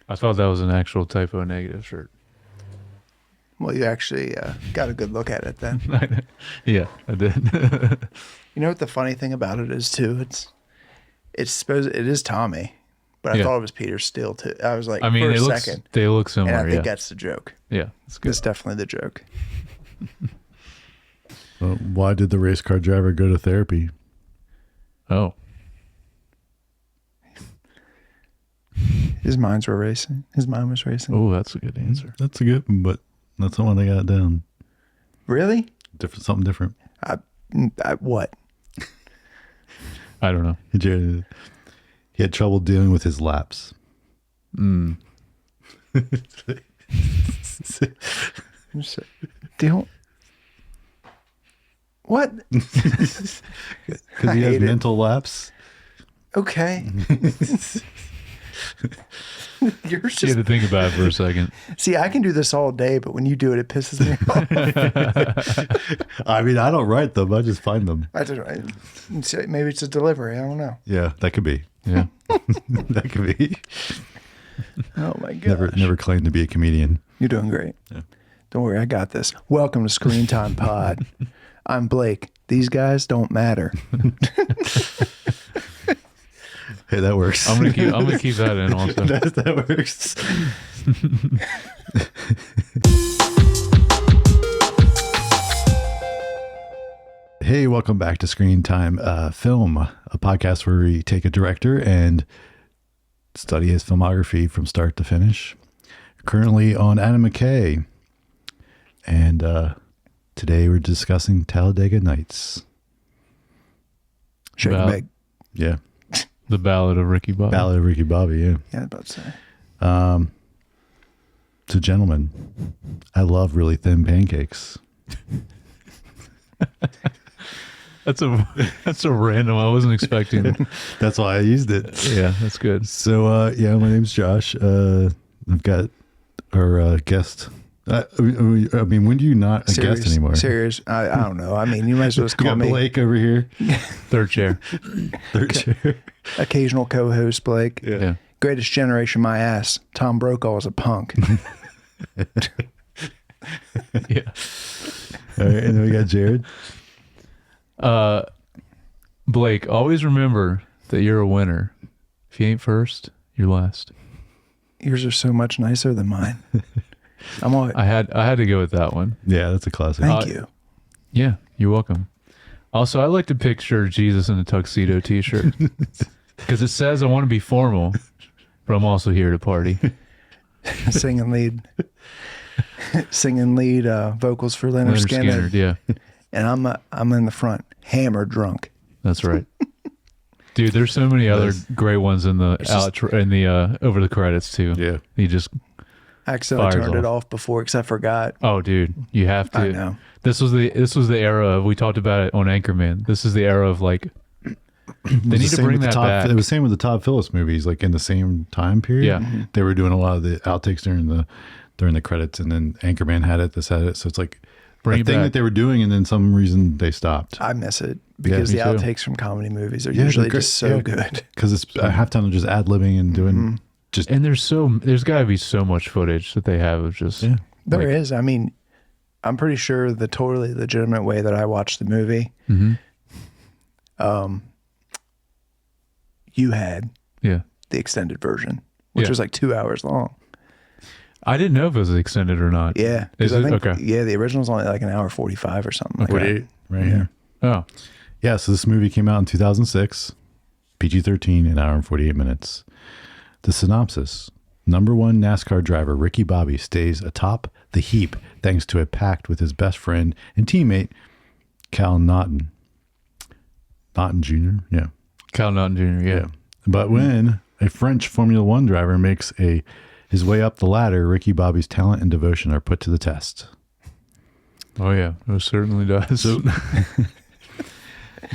I thought that was an actual typo negative shirt. Well, you actually got a good look at it then. Yeah, I did. You know what the funny thing about it is too? It is Tommy, but I thought it was Peter Steele too. I was like, for a second, they look similar. and I think that's the joke. Yeah, it's good. It's definitely the joke. Well, why did the race car driver go to therapy? Oh, his mind was racing. Oh, that's a good answer. That's a good one, but that's the one I got down. Really? Something different. What? I don't know. He had trouble dealing with his laps. Deal. What? Because he has mental lapse. Okay. You're just... You had to think about it for a second. See, I can do this all day, but when you do it, it pisses me off. I mean, I don't write them. I just find them. Maybe it's a delivery. I don't know. Yeah, that could be. Yeah. That could be. Oh, my gosh. Never claimed to be a comedian. You're doing great. Yeah. Don't worry, I got this. Welcome to Screen Time Pod. I'm Blake. These guys don't matter. Hey, that works. I'm gonna keep that in also. that works. Hey, welcome back to Screen Time Film, a podcast where we take a director and study his filmography from start to finish. Currently on Adam McKay, and today we're discussing Talladega Nights. Shake and bake. Yeah. The Ballad of Ricky Bobby. Ballad of Ricky Bobby, yeah. Yeah, I was about to say. So, gentlemen, I love really thin pancakes. That's a random. I wasn't expecting. That's why I used it. Yeah, that's good. So, my name's Josh. I've got our guest. I mean, when do you not a guest anymore? Serious. I don't know. I mean, you might as well just call me Blake over here. Third chair. Third chair. Occasional co-host Blake. Yeah. Greatest generation, my ass. Tom Brokaw was a punk. Yeah. All right, and then we got Jared. Blake, always remember that you're a winner. If you ain't first, you're last. Yours are so much nicer than mine. I had to go with that one. Yeah, that's a classic. Thank you. Yeah, you're welcome. Also, I like to picture Jesus in a tuxedo t-shirt because it says I want to be formal, but I'm also here to party. Singing lead vocals for Leonard Skinner. Yeah. And I'm in the front, hammered drunk. That's right. Dude, there's so many other great ones in the over the credits too. Yeah. He just I accidentally turned it off before because I forgot. Oh, dude, you have to. I know. This was the era of, we talked about it on Anchorman. This is the era of like, they need to bring that back. It was the same with the Todd Phillips movies, like in the same time period. Yeah. Mm-hmm. They were doing a lot of the outtakes during the credits, and then Anchorman had it, this had it. So it's like Bring a it thing back. that they were doing, and then some reason they stopped. I miss it because me the too. outtakes from comedy movies are usually just so good. Because it's halftime they're just ad-libbing and doing just... And there's got to be so much footage that they have of just... Yeah. There is. I mean, I'm pretty sure the totally legitimate way that I watched the movie, you had the extended version, which was like 2 hours long. I didn't know if it was extended or not. Yeah. Is I it? think, Okay. Yeah, the original's only like an hour 45 or something like that. Right here. Oh. Yeah, so this movie came out in 2006, PG-13, an hour and 48 minutes. The synopsis: number one NASCAR driver Ricky Bobby stays atop the heap thanks to a pact with his best friend and teammate, Cal Naughton. Naughton Jr.? Yeah. Cal Naughton Jr., yeah. But when a French Formula One driver makes his way up the ladder, Ricky Bobby's talent and devotion are put to the test. Oh, yeah. It certainly does.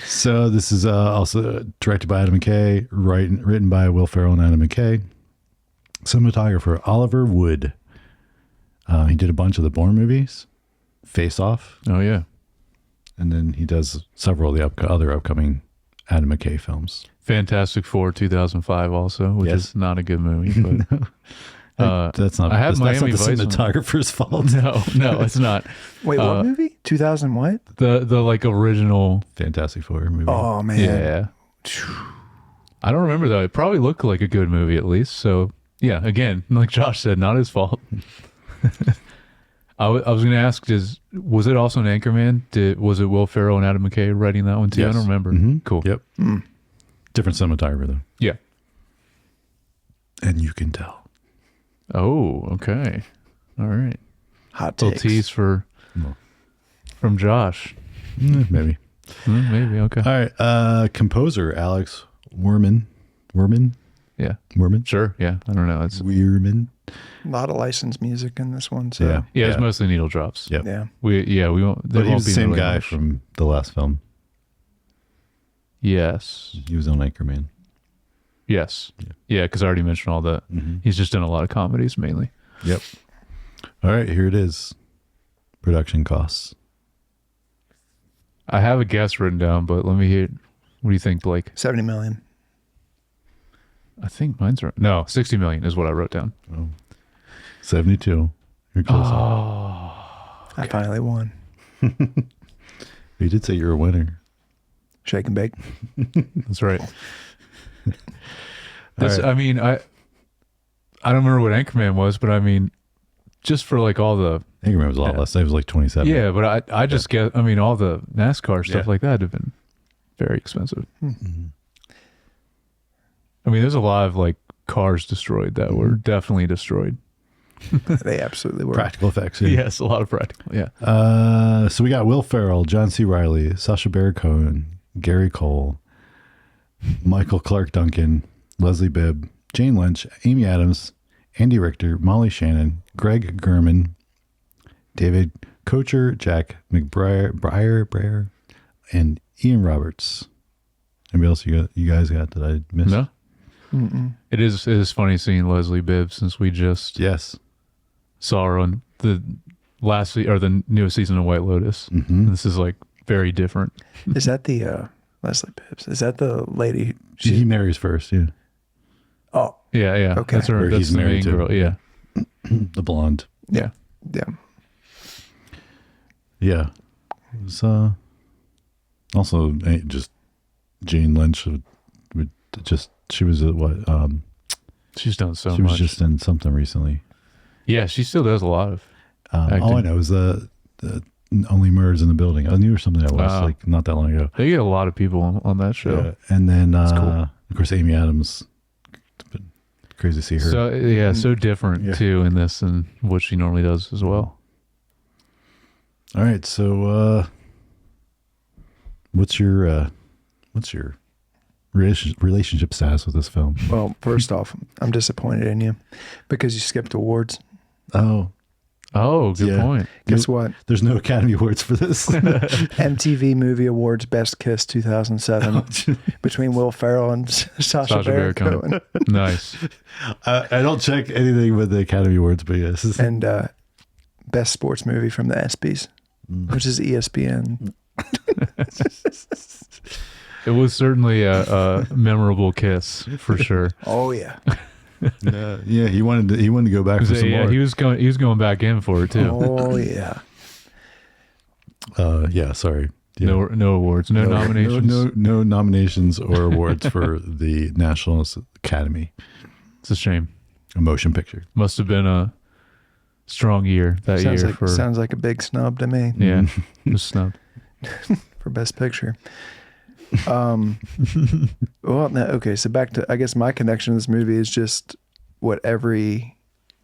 So this is also directed by Adam McKay, written by Will Ferrell and Adam McKay. Cinematographer Oliver Wood. He did a bunch of the Bourne movies, Face Off. Oh, yeah. And then he does several of the other upcoming Adam McKay films. Fantastic Four 2005 also, which is not a good movie. But That's not. I have that's not Miami the Vice one. cinematographer's fault. No, it's not. Wait, what movie? 2000 what? The like original. Fantastic Four movie. Oh man. Yeah. I don't remember though. It probably looked like a good movie at least. So yeah, again, like Josh said, not his fault. I was going to ask, was it also an Anchorman? Was it Will Ferrell and Adam McKay writing that one too? Yes. I don't remember. Mm-hmm. Cool. Yep. Different cinematographer though. Yeah. And you can tell. Oh, okay. All right. Hot Little takes. tease from Josh. Maybe. Maybe. Okay. All right. Composer Alex Werman. Yeah. Werman. Sure. Yeah. I don't know. It's Werman. A lot of licensed music in this one. So yeah. It's mostly needle drops. Yep. yeah. We won't. But he won't was the be same really guy much. from the last film. Yes. He was on Anchorman. Yes. Yeah. Because I already mentioned all that. He's just done a lot of comedies mainly. Yep. All right, here it is. Production costs. I have a guess written down, but let me hear. What do you think, Blake? 70 million. I think mine's right. No, 60 million is what I wrote down. 72. You're close. I finally won. You did say you're a winner. Shake and bake. That's right. right. I mean, I don't remember what Anchorman was, but I mean, just for like all the Anchorman was a lot less. It was like 27. yeah, but I just get. I mean, all the NASCAR stuff Yeah. like that have been very expensive. I mean, there's a lot of like cars destroyed that were definitely destroyed. They absolutely were. Practical effects. Yeah. Yes, a lot of practical. Yeah. So we got Will Ferrell, John C. Reilly, Sacha Baron Cohen, Gary Cole, Michael Clark Duncan, Leslie Bibb, Jane Lynch, Amy Adams, Andy Richter, Molly Shannon, Greg German, David Kocher, Jack McBrayer, and Ian Roberts. Anybody else you guys got that I missed? No. It is funny seeing Leslie Bibb since we just Yes. saw her on the the newest season of White Lotus. This is like very different. Is that the Leslie Bibbs? Is that the lady? He marries first, yeah. Oh, Yeah. Okay. That's her. Or That's he's the main married to. girl. Yeah. The blonde. Yeah. yeah. Yeah. It was also just Jane Lynch would just she was at what She's done so she much. was just in something recently. Yeah, she still does a lot of. All I know is the Only Murders in the Building. I knew there was something I watched Wow. like not that long ago. They get a lot of people on that show. Yeah. And then cool. of course Amy Adams. It's been crazy to see her. So yeah, so different Yeah. too in this than what she normally does as well. All right, so what's your relationship status with this film? Well, first off, I'm disappointed in you because you skipped awards. Oh, good Yeah. point. Guess what? There's no Academy Awards for this. MTV Movie Awards Best Kiss 2007 between Will Ferrell and Sacha Baron Cohen. Nice. I don't check anything with the Academy Awards, but yes. And Best Sports Movie from the ESPYs, which is ESPN. It was certainly a memorable kiss for sure. Oh, yeah. Yeah, he wanted to go back for some Yeah, more. he was going back in for it too. Oh, yeah. Yeah, sorry. Yeah. No awards, no nominations. No nominations or awards for the National Academy. It's a shame. A motion picture. Must have been a strong year that Sounds year like, for sounds like a big snub to me yeah, just snubbed. for Best Picture. Well, no, okay, so back to, I guess my connection to this movie is just what every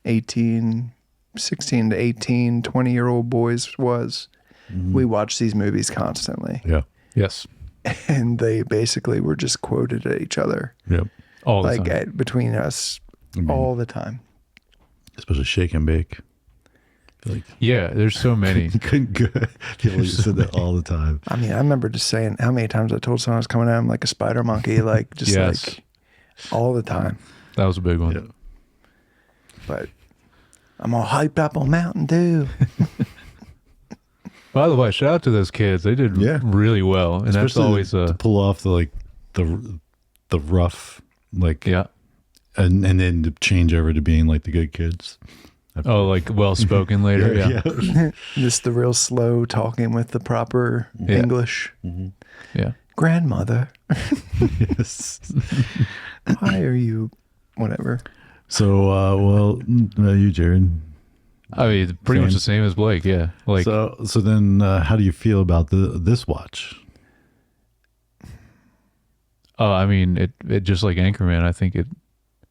16 to 18, 20-year-old boys was. We watched these movies constantly. Yeah. Yes, And they basically were just quoted at each other. Yep. all the Like time. between us all the time. Especially Shake and Bake. I feel like Yeah, there's so many. you couldn't go. People used to say that all the time. I mean, I remember just saying how many times I told someone I was coming at him like a spider monkey, like just Yes. like all the time. That was a big one. Yeah. But I'm all hyped up on Mountain Dew. By the way, shout out to those kids. They did Yeah. really well, and that's Especially always to pull off the rough yeah. and then to change over to being like the good kids. Oh, like well spoken later. Yeah. Just the real slow talking with the proper English. Yeah. Grandmother, Yes. why are you? Whatever. So, you, Jared. I mean, it's pretty much the same as Blake. Yeah. Like, So then, how do you feel about this watch? I mean, it just like Anchorman. I think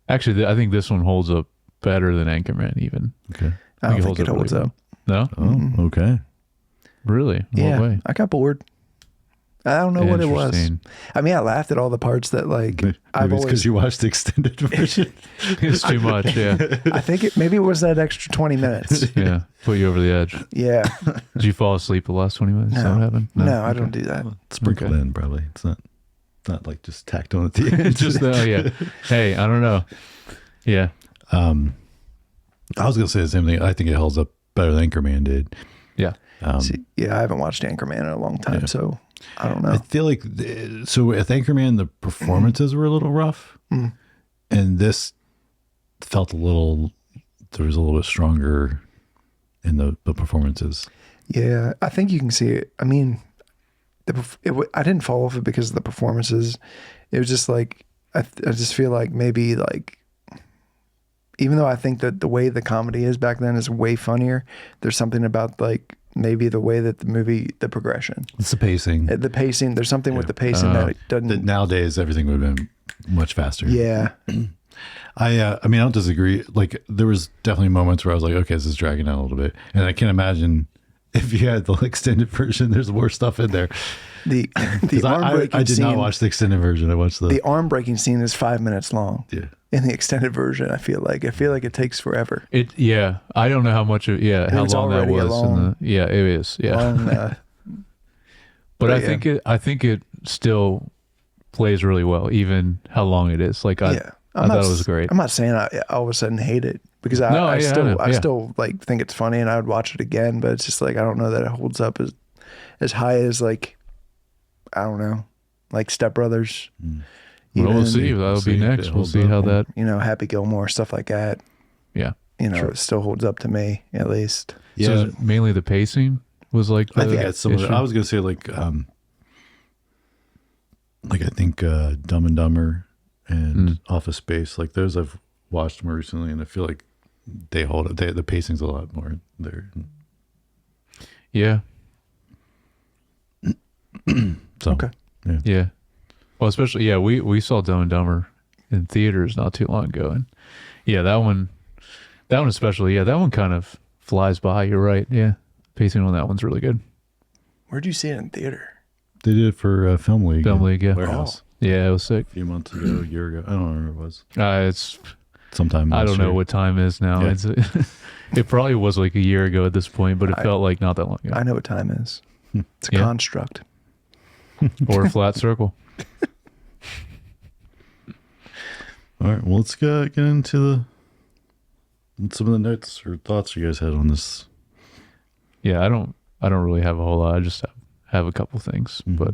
I think this one holds up better than Anchorman even. Okay. I don't think it holds really up. well. No? Oh, okay. Really? In what way? I got bored. I don't know what it was. Interesting. I mean, I laughed at all the parts that like Maybe I've it's because always. you watched the extended version. It's too much. Yeah. I think maybe it was that extra 20 minutes. Yeah. Put you over the edge. Yeah. Did you fall asleep the last 20 minutes? Is that what happened? No, I don't do that. Sprinkled Okay. in, probably. It's not like just tacked on at the end. Just yeah. Hey, I don't know. Yeah. I was gonna say the same thing. I think it holds up better than Anchorman did. Yeah. See, I haven't watched Anchorman in a long time, so I don't know. I feel like so with Anchorman the performances were a little rough, and this felt there was a little bit stronger in the performances. Yeah, I think you can see it. I mean, I didn't fall off it because of the performances. It was just like I just feel like maybe like even though I think that the way the comedy is back then is way funnier, there's something about like maybe the way that the progression, It's the pacing. the pacing. There's something with the pacing that it doesn't. That nowadays everything would have been much faster. Yeah, I mean I don't disagree. Like there was definitely moments where I was like, okay, this is dragging out a little bit, and I can't imagine if you had the extended version. There's more stuff in there. the 'Cause arm breaking I did scene. not watch the extended version. I watched The arm breaking scene is 5 minutes long. Yeah. In the extended version, I feel like it takes forever. Yeah. I don't know how much how It's long that already a was. long- It is. Yeah. Long, but I yeah. think it still plays really well, even how long it is. Like I thought it was great. I'm not saying I all of a sudden hate it because I No, yeah, I know, I yeah. still like think it's funny and I would watch it again, but it's just like I don't know that it holds up as high as like I don't know, like Step Brothers. Well, we'll see. That'll be see if next. it We'll holds see up. how that. Happy Gilmore, stuff like that. Yeah. It still holds up to me at least. Yeah. So is it mainly the pacing was like. I think that's some of issue? it. I was gonna say like I think Dumb and Dumber and Office Space, like those I've watched more recently, and I feel like they hold up. The pacing's a lot more there. Yeah. So Okay. Yeah. Well, especially we saw Dumb and Dumber in theaters not too long ago, and that one especially, that one kind of flies by. You're right. Yeah, pacing on that one's really good. Where'd you see it in theater? they did it for Film League. Film League, yeah. Warehouse. Yeah, it was sick. A few months ago, a year ago. I don't remember what it was. It's Sometime. I last don't know year. what time is now. Yeah. It's it probably was like a year ago at this point, but it I- felt like not that long ago. I know what time is. It's a Yeah. construct. Or a flat circle. All right. Well, let's get into some of the notes or thoughts you guys had on this. Yeah, I don't really have a whole lot. I just have a couple things, but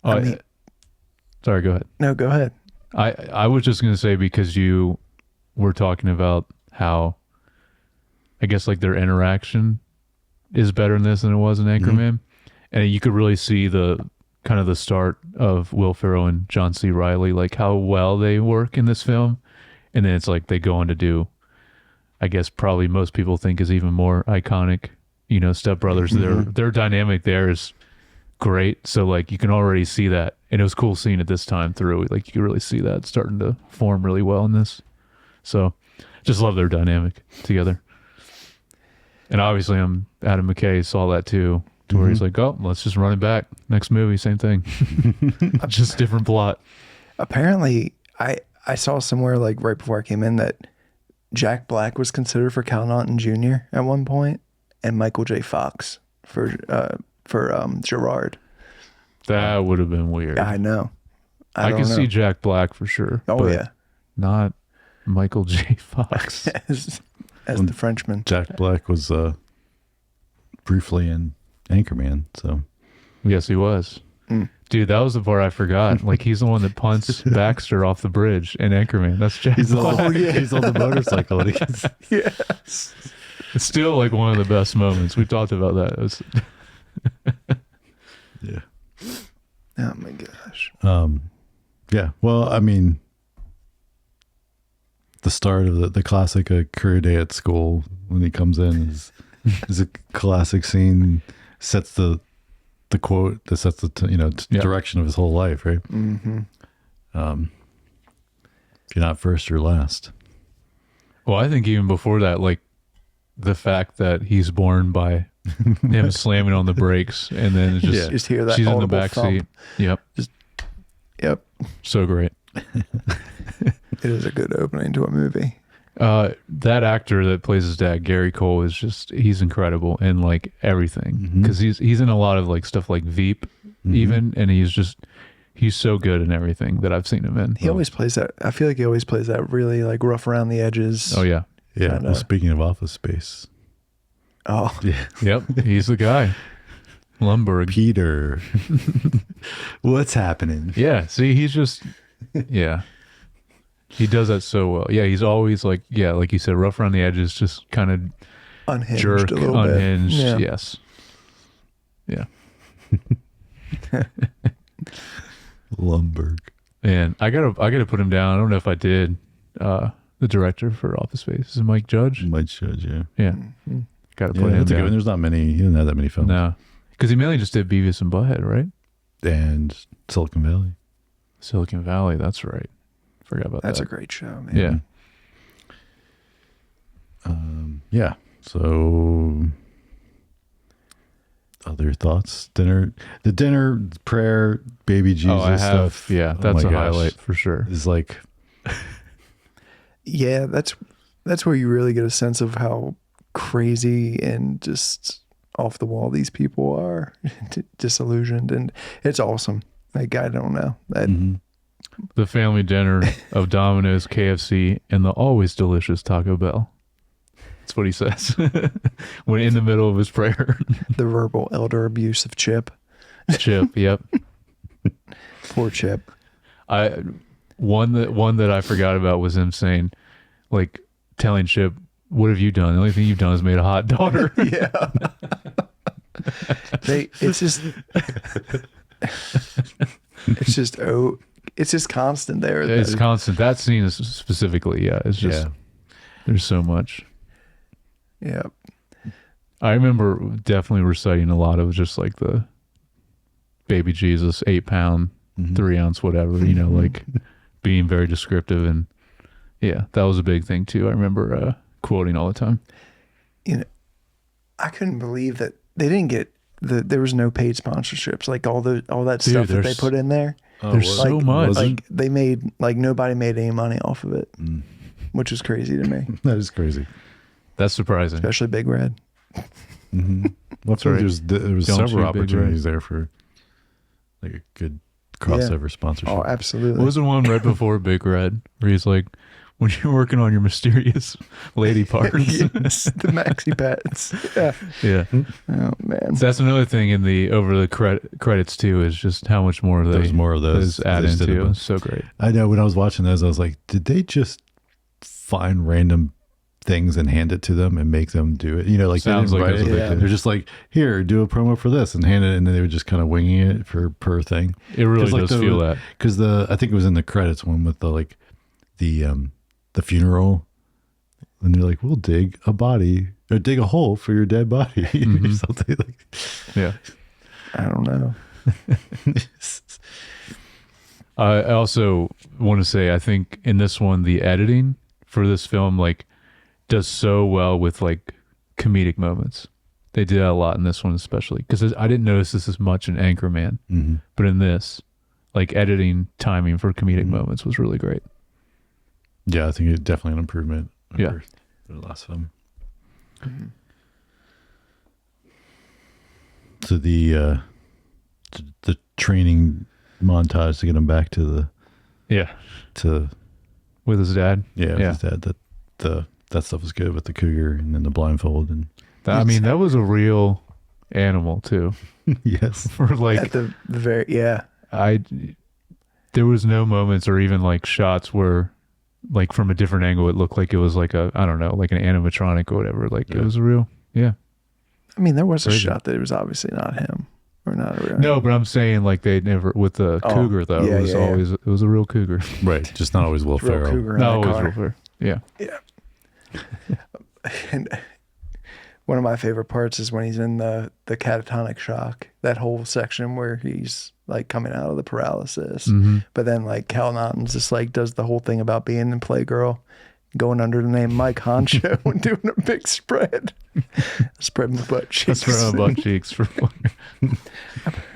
I mean- sorry, go ahead. No, go ahead. I was just gonna say, because you were talking about how I guess like their interaction is better in this than it was in Anchorman, and you could really see the kind of the start of Will Ferrell and John C. Reilly, like how well they work in this film, and then it's like they go on to do, I guess probably most people think is even more iconic, Step Brothers. Their dynamic there is great, so like you can already see that, and it was cool seeing it this time through. Like you can really see that starting to form really well in this. So just love their dynamic together. And obviously Adam McKay saw that too, to where he's like, oh, let's just run it back. Next movie, same thing. Just different plot. Apparently, I saw somewhere like right before I came in that Jack Black was considered for Cal Naughton Jr. at one point, and Michael J. Fox for Gerard. That would have been weird. I know. I don't can know. see Jack Black for sure. Oh but yeah, not Michael J. Fox. as the Frenchman. Jack Black was briefly in Anchorman, so Yes, he was. Dude, that was the part I forgot. Like, he's the one that punts Baxter off the bridge in Anchorman. That's Jack He's Black. on, he's on the motorcycle. And Yes. It's still like one of the best moments. We talked about that. It was, yeah. Oh my gosh. Yeah. Well, I mean, the start of the classic career day at school when he comes in is a classic scene. Sets the quote that sets the direction of his whole life, right? Mm-hmm. If you're not first, you're last. well, I think even before that, like the fact that he's born by him slamming on the brakes and then it's just, Just hear that she's in the audible back thump. seat. Yep. Yep. So great. It is a good opening to a movie. That actor that plays his dad, Gary Cole, is just, he's incredible in like everything because he's in a lot of like stuff like Veep even, and he's so good in everything that I've seen him in. He always plays that. I feel like he always plays that really like rough around the edges. Oh yeah. Yeah. Kinda. Well, speaking of Office Space. Oh, Yeah. Yep. He's the guy. Lumberg. Peter. What's happening? Yeah. See, he's just, yeah. He does that so well. Yeah. He's always like, yeah, like you said, rough around the edges, just kind of unhinged jerk, a little unhinged. bit. Yeah. Yes. Yeah. Lumberg. And I gotta put him down. I don't know if I did. The director for Office Space is it Mike Judge. Mike Judge, yeah. Yeah. Mm-hmm. Gotta Yeah, put him that's a good one. down. There's not many. He didn't have that many films. No. Because he mainly just did Beavis and Butthead, right? And Silicon Valley. Silicon Valley, that's right. Forgot about That's that. a great show, man. Yeah. Yeah. So, other thoughts? The dinner, prayer, baby Jesus Oh, I have. stuff. Yeah, Oh that's my a gosh. highlight for sure. Is like, Yeah, that's where you really get a sense of how crazy and just off the wall these people are, disillusioned, and it's awesome. Like, I don't know. The family dinner of Domino's, KFC, and the always delicious Taco Bell. That's what he says when in the middle of his prayer. The verbal elder abuse of Chip. Chip, yep. Poor Chip. One that I forgot about was him saying, like, telling Chip, "What have you done? The only thing you've done is made a hot daughter." Yeah. It's just constant there. It's constant. That scene is specifically, yeah. It's just there's so much. Yeah. I remember definitely reciting a lot of just like the baby Jesus, 8 pound, 3 ounce, whatever, like being very descriptive. And yeah, that was a big thing too. I remember quoting all the time. I couldn't believe that they didn't get there was no paid sponsorships, like all that stuff that they put in there. There's so much. Like they made, like nobody made any money off of it, which is crazy to me, that is crazy. That's surprising. especially Big Red. Well, I feel like there was Don't several shoot Big opportunities there for like a good crossover sponsorship. Oh, absolutely. What was the one right before Big Red where he's like, when you're working on your mysterious lady parts? Yes, the maxi pads. Yeah. Yeah. Oh man. So that's another thing in the over the credits too, is just how much more There's more of those. add They just did a into. bunch. So great. I know when I was watching those, I was like, did they just find random things and hand it to them and make them do it? Like Sounds they didn't like write that's it. what they did. They're just like, here, do a promo for this and hand it, and then they were just kind of winging it for per thing. It really like does feel that. Because I think it was in the credits one with the funeral, and they're like, we'll dig a body or dig a hole for your dead body or something like. Yeah. I don't know. I also want to say, I think in this one, the editing for this film like does so well with like comedic moments. They did that a lot in this one, especially because I didn't notice this as much in Anchorman, but in this, like editing timing for comedic moments was really great. Yeah, I think it's definitely an improvement Yeah. over the last film. So the training montage to get him back to With his dad. his dad, that stuff was good with the cougar and then the blindfold and I mean, that was a real animal too. yes. For like, At the very there was no moments or even like shots where like from a different angle it looked like it was like a, I don't know, like an animatronic or whatever. Like it was a real, yeah. I mean, there was Crazy. a shot that it was obviously not him or not a real. No, but I'm saying like they never with the cougar though. Yeah, it was always it was a real cougar. Right. Just not always Will Real Ferrell. cougar in No, that it was car. real fair. Yeah. Yeah. And one of my favorite parts is when he's in the catatonic shock. That whole section where he's like coming out of the paralysis, but then like Cal Naughton's just like does the whole thing about being in Playgirl, going under the name Mike Honcho and doing a big spread, spreading the butt cheeks. That's my butt cheeks for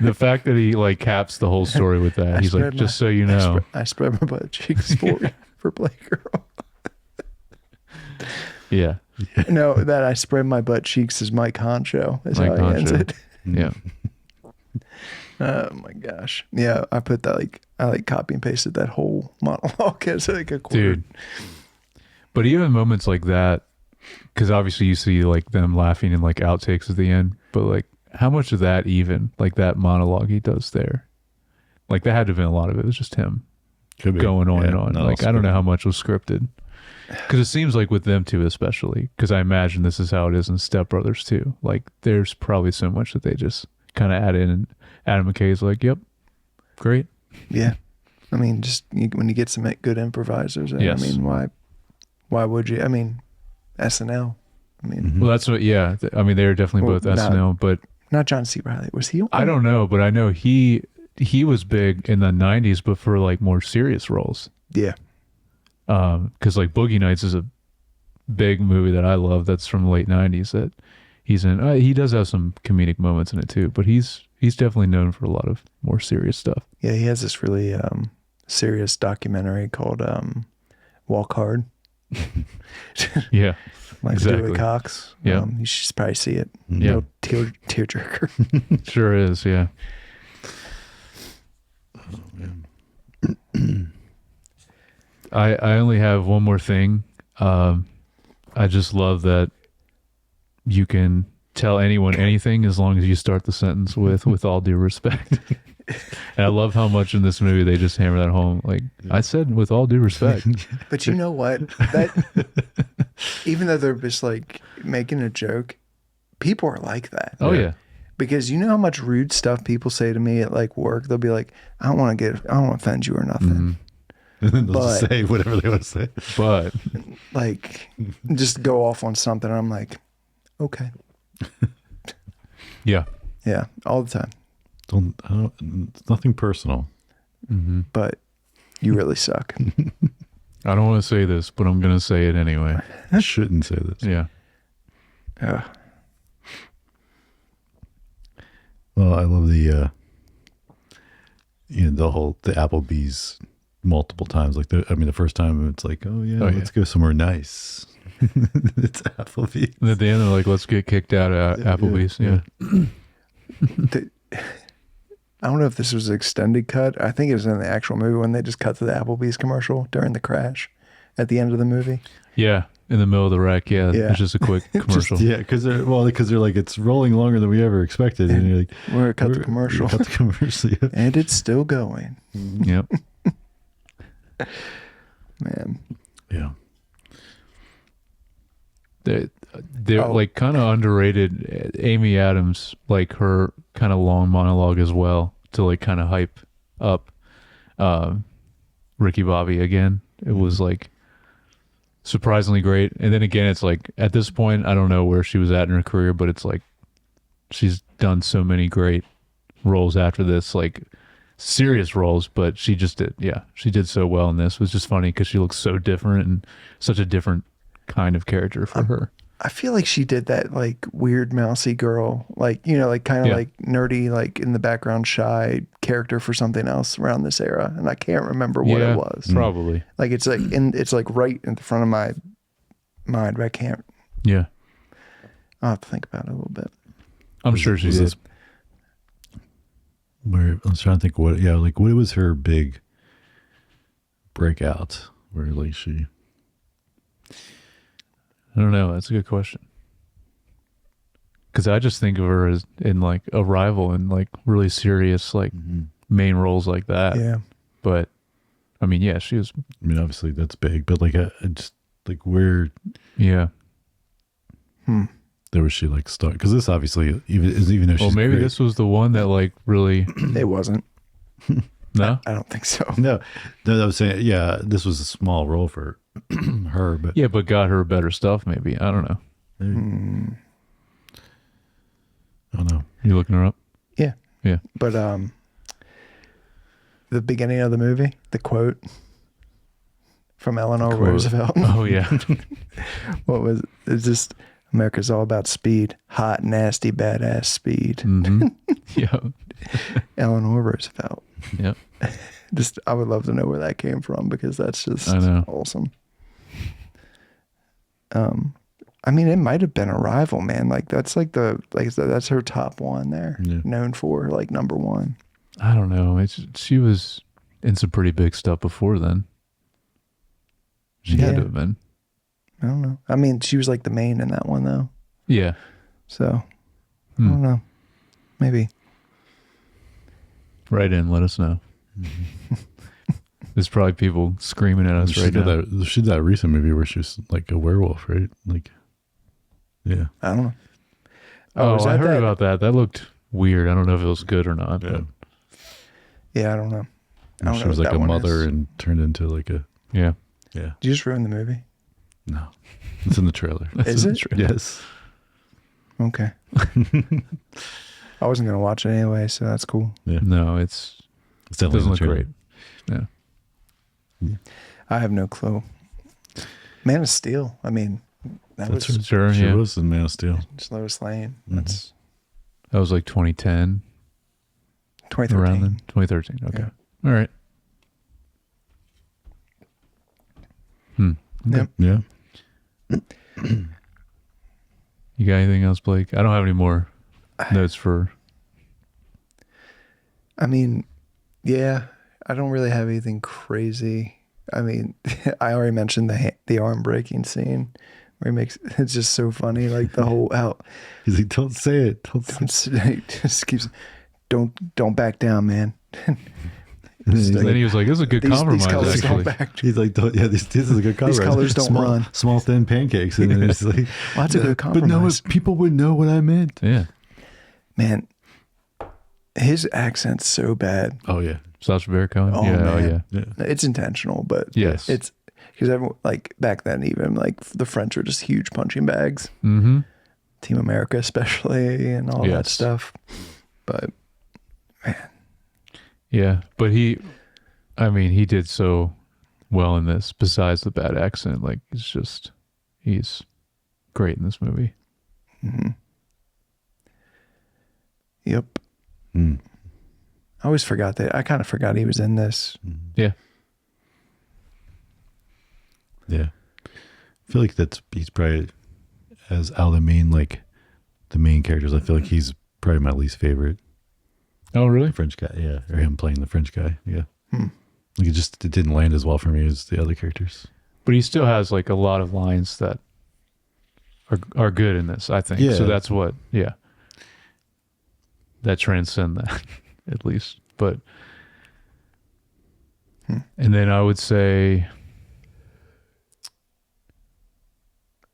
the fact that he like caps the whole story with that. He's like, just so you know, I spread my butt cheeks for Playgirl. yeah, No, that I spread my butt cheeks is Mike Honcho. Is Mike how he ends Honcho. it. yeah. Oh my gosh. Yeah, I put that I copy and pasted that whole monologue as like a quarter. Dude. But even moments like that, because obviously you see like them laughing in like outtakes at the end, but like how much of that even like that monologue he does there, like that had to have been a lot of it. It was just him Could be. going on Yeah, and on. not Like all I don't know scripted. how much was scripted, because it seems like with them too, especially because I imagine this is how it is in Step Brothers too. Like there's probably so much that they just kind of add in, and Adam McKay's like, "Yep, great." Yeah. I mean, just when you get some good improvisers, Yes. I mean, why would you? I mean, SNL. I mean, Well, that's what. Yeah, I mean, they were definitely Well, both SNL, but not John C. Reilly. Was he? I don't know. But I know he was big in the '90s, but for like more serious roles. Yeah. Because like Boogie Nights is a big movie that I love. That's from the late '90s that he's in. He does have some comedic moments in it too, but he's definitely known for a lot of more serious stuff. Yeah, he has this really serious documentary called Walk Hard. Yeah, Like exactly. Dewey Cox. Yeah. You should probably see it. Yeah. Tearjerker. Sure is. Yeah. I only have one more thing. I just love that you can tell anyone anything as long as you start the sentence with all due respect. And I love how much in this movie they just hammer that home. Like I said, with all due respect. But you know what? That even though they're just like making a joke, people are like that. Oh yeah. Because you know how much rude stuff people say to me at like work. They'll be like, I don't want to offend you or nothing. And then they'll just But- say whatever they want to say. But Like just go off on something. I'm like, okay. yeah. Yeah. All the time. It's nothing personal. But you really suck. I don't want to say this, but I'm going to say it anyway. I shouldn't say this. Yeah. Ugh. Well, I love the the Applebee's multiple times. Like the first time it's like, oh yeah, let's go somewhere nice. It's Applebee's. And at the end, they're like, let's get kicked out of Applebee's. Yeah. I don't know if this was an extended cut. I think it was in the actual movie when they just cut to the Applebee's commercial during the crash at the end of the movie. Yeah. In the middle of the wreck. Yeah. Yeah. It's just a quick commercial. Because they're like it's rolling longer than we ever expected, and you're like, We're cut the commercial. Cut the commercial. Yeah. And it's still going. Yep. Man. Yeah. They're like kind of underrated. Amy Adams, like her kind of long monologue as well to like kind of hype up Ricky Bobby again. It was like surprisingly great. And then again, it's like at this point, I don't know where she was at in her career, but it's like she's done so many great roles after this, like serious roles, but she just did. Yeah, she did so well in this. It was just funny because she looks so different and such a different kind of character for her. I feel like she did that like weird mousy girl, like, you know, like kind of Yeah. like nerdy, like in the background shy character for something else around this era. And I can't remember what Yeah, it was. Probably. Like it's like it's like right in the front of my mind, but I can't. Yeah. I'll have to think about it a little bit. I'm sure she was did. this- Where I was trying to think what was her big breakout where like she I don't know. That's a good question. Because I just think of her as in like Arrival and like really serious, like main roles like that. Yeah. But I mean, yeah, she was. I mean, obviously that's big, but like, just like where Yeah. there was she like stuck? Because this obviously, even though she's Well, maybe great, this was the one that like really. It wasn't. No. I don't think so. no, I was saying, yeah, this was a small role for her, but Yeah, but got her better stuff. Maybe I don't know. maybe, I don't know. You looking her up? Yeah. Yeah. But the beginning of the movie, the quote from Eleanor Quote. Roosevelt. Oh yeah. What was it? It's just America's all about speed. Hot, nasty, badass speed. hmm Yeah. Eleanor Roosevelt. Yep. Just I would love to know where that came from because that's just I know. awesome. I mean, it might have been Arrival, man. Like that's like that's her top one there, Yeah. known for like number one. I don't know. She was in some pretty big stuff before then. She had to Yeah. have been. I don't know. I mean, she was like the main in that one though. Yeah. So I don't know. Maybe. Write in. Let us know. There's probably people screaming at us She right did now. that recent movie where she was like a werewolf, right? Like, yeah. I don't know. Oh, is I that heard that? about that. That looked weird. I don't know if it was good or not. Yeah. But Yeah, I don't know. I don't She know was what like that a one mother is. and turned into like a, yeah. yeah. Did you just ruin the movie? No, it's in the trailer. Is it? Yes. Okay. I wasn't gonna watch it anyway, so that's cool. Yeah. No, it definitely doesn't in the look trailer. great. Yeah. I have no clue. Man of Steel. I mean, that That's was Sure. She Yeah. was in Man of Steel. just Lois Lane. Mhm. That's That was like 2010. 2013. Around then. 2013. Okay. All right. Yep. Yeah. You got anything else, Blake? I don't have any more notes for. I mean, yeah, I don't really have anything crazy. I mean, I already mentioned the arm breaking scene where he makes it's just so funny. Like the whole out, He's like, don't say it. Don't say it. just keeps don't back down, man. He's And then he was like, "This is a good compromise." These colors Actually, don't back. He's like, don't, yeah, this is a good compromise. colors don't small, run. Small, thin pancakes. And then it's like, Well, that's a good but no, compromise. people would know what I meant. yeah. Man, his accent's so bad. Oh, yeah. Sacha Baron Cohen. Oh, yeah. man. Oh yeah. Yeah. It's intentional, but Yes. it's because everyone like back then, even like the French were just huge punching bags. Mm-hmm. Team America, especially, and all that Yes. stuff. But Yeah, but he did so well in this. Besides the bad accent, like he's great in this movie. yep, Mm. I always forgot that. I kind of forgot he was in this. Yeah. Yeah. I feel like he's probably, as out of the main characters, I feel like he's probably my least favorite. Oh, really? The French guy, yeah. Or him playing the French guy, yeah. Like it didn't land as well for me as the other characters. But he still has like a lot of lines that are good in this, I think. Yeah. So that's what, yeah. That transcend that, at least. But, and then I would say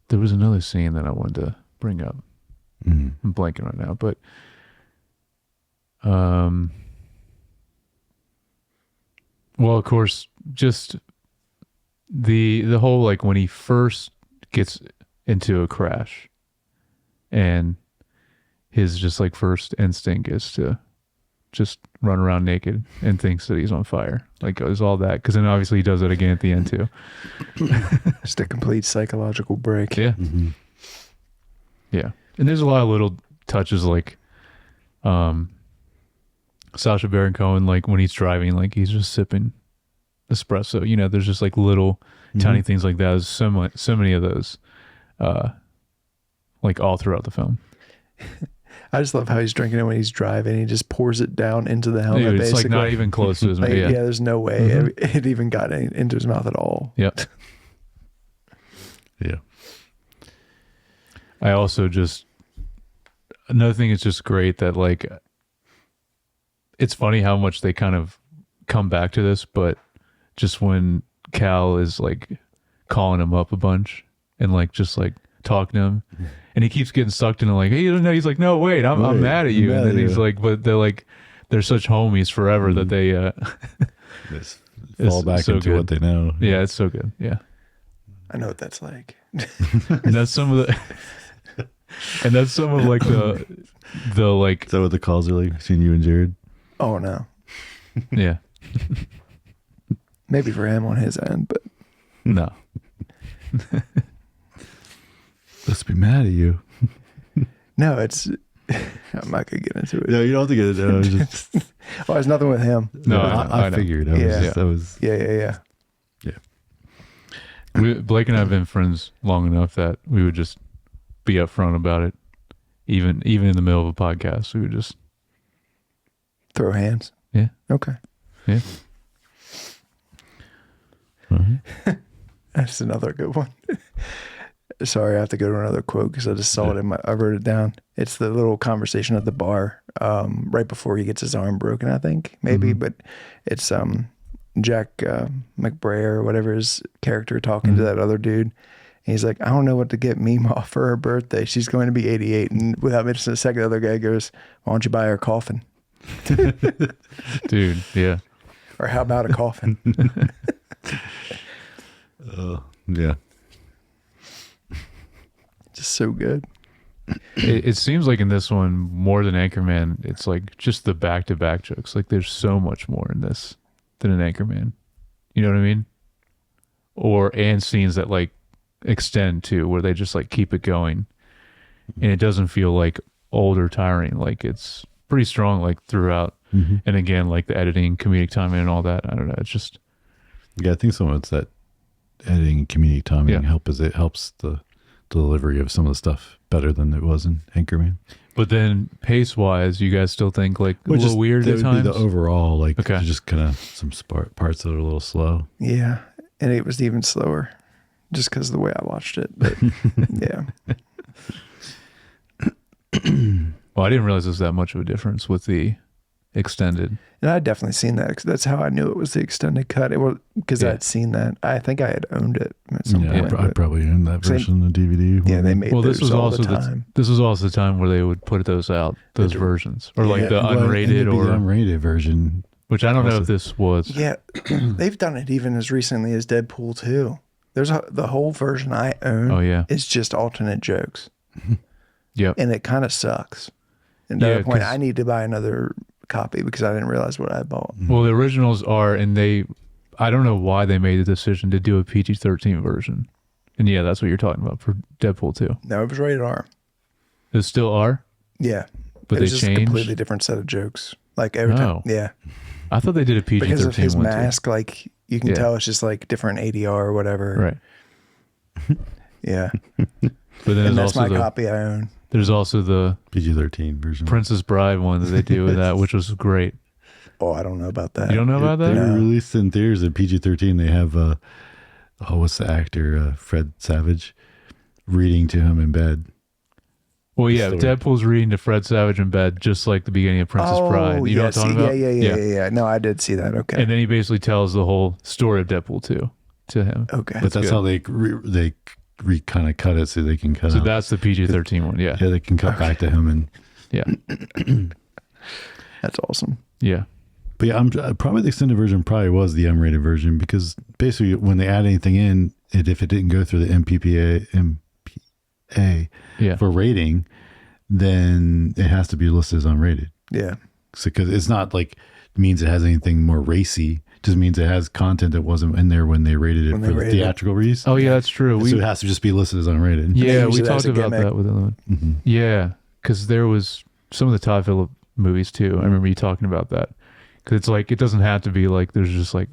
there was another scene that I wanted to bring up. Mm. I'm blanking right now, but well, of course, just the whole like when he first gets into a crash and his just like first instinct is to just run around naked and thinks that he's on fire. Like it was all that, because then obviously he does it again at the end too. Just a complete psychological break. Yeah. Mm-hmm. Yeah. And there's a lot of little touches like Sacha Baron Cohen, like when he's driving, like he's just sipping espresso. You know, there's just like little tiny things like that. There's so many of those like all throughout the film. I just love how he's drinking it when he's driving. He just pours it down into the helmet. Dude, it's basically. like not even close to his mouth. Like, Yeah. yeah, there's no way it even got into his mouth at all. Yep. Yeah. I also just, another thing is just great that like it's funny how much they kind of come back to this, but just when Cal is like calling him up a bunch and like just like talking to him, and he keeps getting sucked into like, hey, you don't know. He's like, no, wait, I'm mad at you, and then he's like, but they're such homies forever that they Just fall back so into good. what they know. Yeah, it's so good. Yeah, I know what that's like. and that's some of the, and that's some of like the like, Is that what the calls are like between you and Jared? Oh no, yeah, maybe for him on his end, but no, Let's be mad at you. no, it's. I'm not gonna get into it. No, you don't have to get it. No, just, Well, it's nothing with him. no. I know. figured. Yeah. That was Yeah. Blake and I have been friends long enough that we would just be upfront about it, even in the middle of a podcast. We would just Throw hands. yeah. Okay. Yeah. That's another good one. Sorry, I have to go to another quote because I just saw it I wrote it down. It's the little conversation at the bar right before he gets his arm broken, I think, maybe. But it's Jack McBrayer or whatever his character talking to that other dude. And he's like, I don't know what to get Meemaw for her birthday. She's going to be 88. And without missing a second, the other guy goes, why don't you buy her a coffin? Dude, yeah. Or how about a coffin? yeah. Just so good. It seems like in this one, more than Anchorman, it's like just the back-to-back jokes. Like there's so much more in this than an Anchorman. You know what I mean? And scenes that like extend too, where they just like keep it going. And it doesn't feel like old or tiring. Like it's pretty strong like throughout. And again, like the editing, comedic timing and all that. I don't know. It's just... Yeah, I think some of it's that editing and community timing helps the delivery of some of the stuff better than it was in Anchorman. But then pace-wise, you guys still think like a little weird at times? The overall, like Okay. just kind of some parts that are a little slow. Yeah. And it was even slower just because of the way I watched it. But yeah. Well, I didn't realize there was that much of a difference with the extended. And I'd definitely seen that. 'Cause that's how I knew it was the extended cut. It was because I'd seen that. I think I had owned it at some point. I probably owned that version of the DVD. Yeah, they made This was all also the time. this was also the time where they would put those out, those versions, or like the unrated, or the unrated version. Which I don't know if this was. Yeah, they've done it even as recently as Deadpool 2. There's the whole version I own. Oh yeah, is just alternate jokes. Yep. And it kind of sucks. And at that point, I need to buy another copy because I didn't realize what I bought. Well, the originals are, and I don't know why they made the decision to do a PG-13 version. And yeah, that's what you're talking about for Deadpool 2. No, it was rated R. It still are? Yeah. But it they was just changed? a completely different set of jokes. Like every time. Yeah. I thought they did a PG-13 because of his one mask, too. like you can tell it's just like different ADR or whatever. Right. Yeah. But then And there's that's also my copy I own. There's also the PG-13 version. Princess Bride one that they do with that, which was great. Oh, I don't know about that. You don't know about that? They were released in theaters at PG-13. They have, what's the actor, Fred Savage, reading to him in bed. Well, yeah, Deadpool's reading to Fred Savage in bed, just like the beginning of Princess Bride. You know what I'm talking about? Yeah. No, I did see that. Okay. And then he basically tells the whole story of Deadpool 2 to him. Okay. But that's how they kind of cut it so they can cut So out. that's the PG-13 one, yeah. Yeah, they can cut back to him. And Yeah. That's awesome. Yeah. But yeah, probably the extended version probably was the unrated version because basically when they add anything in, if it didn't go through the MPA for rating, then it has to be listed as unrated. Yeah. So because it's not like means it has anything more racy. It just means it has content that wasn't in there when they rated it for the theatrical release. Oh yeah, that's true. So it has to just be listed as unrated. Yeah, we talked about that with the Yeah, because there was some of the Todd Phillip movies too. I remember you talking about that. Because it's like, it doesn't have to be like, there's just like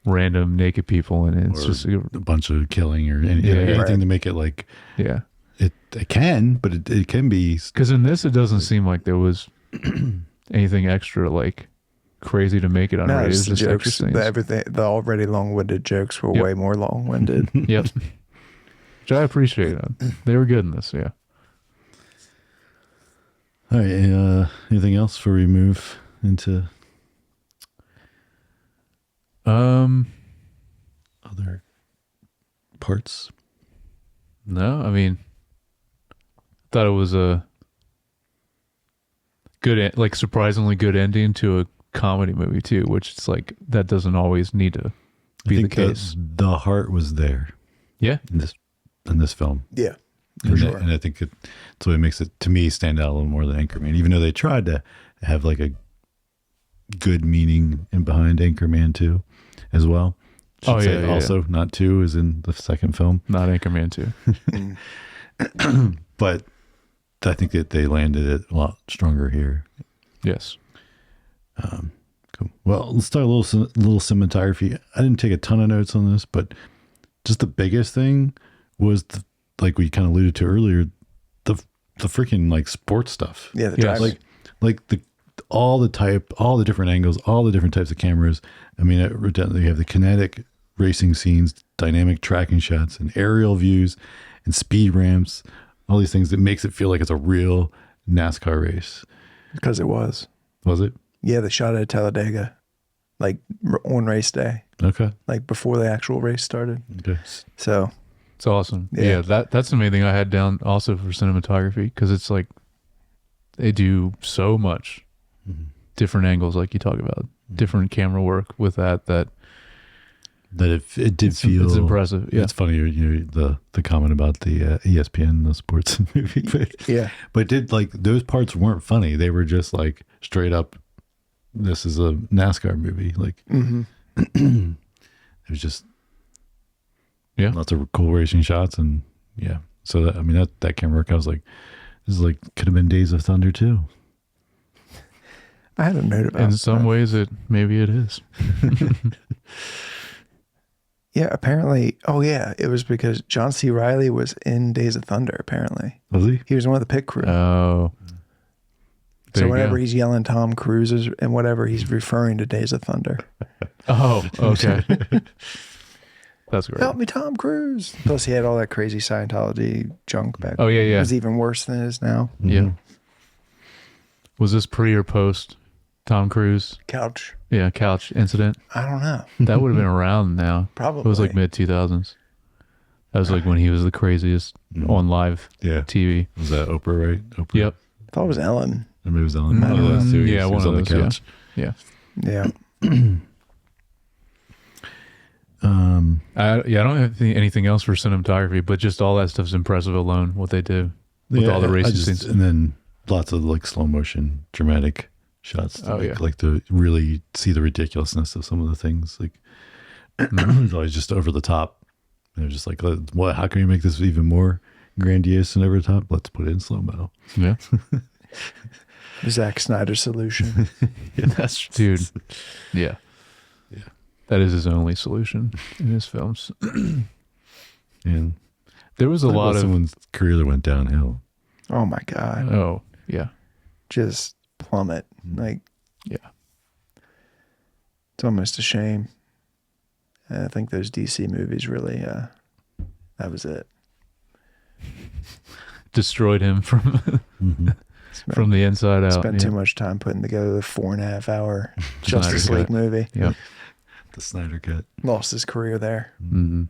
random naked people and it's just a bunch of killing or anything to make it like, it can, but it can be. Because in this, it doesn't seem like there was anything extra like crazy to make it unrated. No, It's the just jokes, the already long-winded jokes were way more long-winded. Yep. Which I appreciate. They were good in this, yeah. All right. Anything else before we move into Um, other parts? no, I mean, thought it was a good, like surprisingly good ending to a comedy movie too, which is like that doesn't always need to be the case. The heart was there Yeah, in this film. Yeah, for And, sure. and I think that's what makes it, to me, stand out a little more than Anchorman, even though they tried to have like a good meaning in behind Anchorman 2 as well. Oh, Should say yeah, yeah, also, not 2 is in the second film. not Anchorman 2. But I think that they landed it a lot stronger here. Yes. Cool. Well, let's talk a little cinematography. I didn't take a ton of notes on this, but just the biggest thing was, like we kind of alluded to earlier, the freaking like sports stuff. Yeah, the Yes. driving. Like all the different angles, all the different types of cameras. I mean, you have the kinetic racing scenes, dynamic tracking shots, and aerial views, and speed ramps. All these things that makes it feel like it's a real NASCAR race. Because it was. Was it? Yeah, they shot it at Talladega, like on race day, Okay. like before the actual race started. Okay. So It's awesome. Yeah. Yeah, that's the main thing I had down also for cinematography, because it's like they do so much different angles, like you talk about, different camera work with that It did feel. it's impressive. Yeah, It's funny, the comment about the ESPN, the sports movie, yeah, but did like those parts weren't funny. They were just like straight up. This is a NASCAR movie. Like it was just lots of cool racing shots, and yeah. So that camera work, I was like, this is like could have been Days of Thunder too. I had a note about in some that. ways maybe it is. Yeah, apparently. Oh, yeah. It was because John C. Reilly was in Days of Thunder, apparently. Was he? He was one of the pit crew. Oh, there so you whenever go. he's yelling Tom Cruise and whatever, he's referring to Days of Thunder. Oh, okay. That's great. Help me, Tom Cruise. Plus, he had all that crazy Scientology junk back Oh, yeah, then. yeah. It was even worse than it is now. Yeah. Was this pre or post Tom Cruise? Couch. Yeah, couch incident. I don't know. That would have been around now. Probably. It was like mid 2000s. That was like when he was the craziest on live Yeah. TV. Was that Oprah, right? Oprah. Yep. I thought it was Ellen. Or maybe it was Ellen. Mm, One of those two. yeah, He was one on of the those, couch. Yeah. Yeah. I don't have anything else for cinematography, but just all that stuff's impressive alone. What they do with all the racing scenes. And then lots of like slow motion, dramatic shots. To Oh, yeah. like to really see the ridiculousness of some of the things. Like it's always just over the top. They're just like, what? How can we make this even more grandiose and over the top? Let's put it in slow mo. Yeah. Zack Snyder solution. That's dude. Yeah. Yeah. That is his only solution in his films. And There was a talk lot about of someone's career that went downhill. Oh, my God. oh yeah. Just plummet. Like, Yeah. it's almost a shame. And I think those DC movies really, that was it. Destroyed him from from the inside out. Spent yeah. too much time putting together the 4.5 hour Justice Snyder League Cut. movie. Yep. The Snyder Cut, Lost his career there. hmm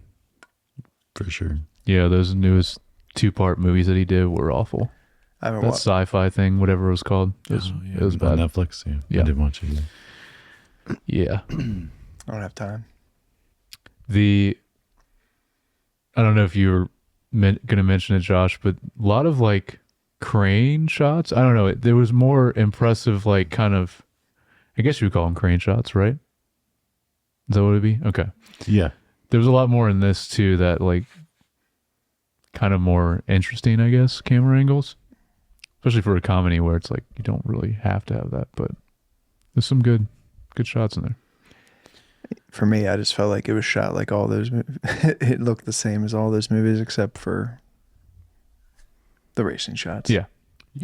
for sure. Yeah, those newest 2-part movies that he did were awful. I haven't That watched. sci-fi thing, whatever it was called, it was On bad. Netflix. Yeah. Yeah. I didn't watch it either. Yeah. I don't have time. I don't know if you were going to mention it, Josh, but a lot of like crane shots. I don't know. There was more impressive, like kind of, I guess you would call them crane shots, right? Is that what it'd be? Okay. Yeah. There was a lot more in this too that like kind of more interesting, I guess, camera angles, especially for a comedy where it's like you don't really have to have that, but there's some good shots in there. For me, I just felt like it was shot like all those movies. It looked the same as all those movies except for the racing shots. Yeah.